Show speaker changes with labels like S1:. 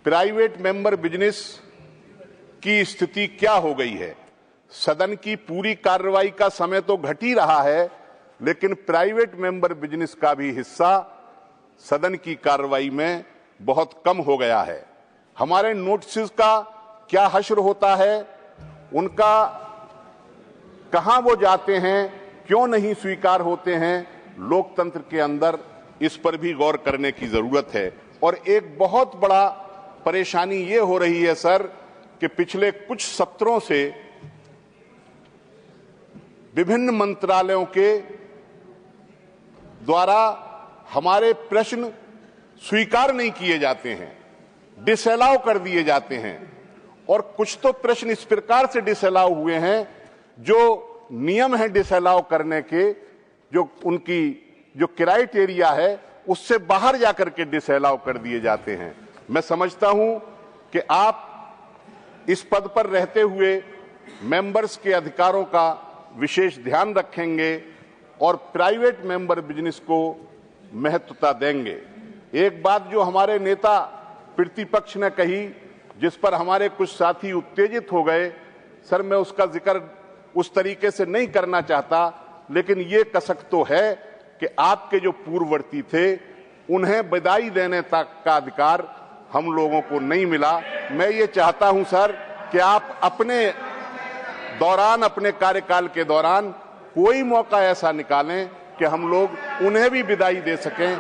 S1: Private member business की स्थिति क्या हो गई है। सदन की पूरी कार्रवाई का समय तो घट ही रहा है, लेकिन प्राइवेट मेंबर बिजनेस का भी हिस्सा सदन की कार्रवाई में बहुत कम हो गया है। हमारे नोटिस का क्या हश्र होता है, उनका कहां वो जाते हैं, क्यों नहीं स्वीकार होते हैं, लोकतंत्र के अंदर इस पर भी गौर करने की जरूरत है। और एक बहुत बड़ा परेशानी ये हो रही है सर कि पिछले कुछ सत्रों से विभिन्न मंत्रालयों के द्वारा हमारे प्रश्न स्वीकार नहीं किए जाते हैं, डिसअलाउ कर दिए जाते हैं। और कुछ तो प्रश्न इस प्रकार से डिसअलाउ हुए हैं जो नियम है डिसअलाउ करने के, जो उनकी जो क्राइटेरिया है उससे बाहर जाकर के डिसअलाउ कर दिए जाते हैं। मैं समझता हूं कि आप इस पद पर रहते हुए मेंबर्स के अधिकारों का विशेष ध्यान रखेंगे और प्राइवेट मेंबर बिजनेस को महत्वता देंगे। एक बात जो हमारे नेता प्रतिपक्ष ने कही, जिस पर हमारे कुछ साथी उत्तेजित हो गए, सर मैं उसका जिक्र उस तरीके से नहीं करना चाहता, लेकिन ये कसक तो है कि आपके जो पूर्ववर्ती थे उन्हें विदाई देने तक का अधिकार हम लोगों को नहीं मिला। मैं ये चाहता हूं सर कि आप अपने दौरान, अपने कार्यकाल के दौरान कोई मौका ऐसा निकालें कि हम लोग उन्हें भी विदाई दे सकें।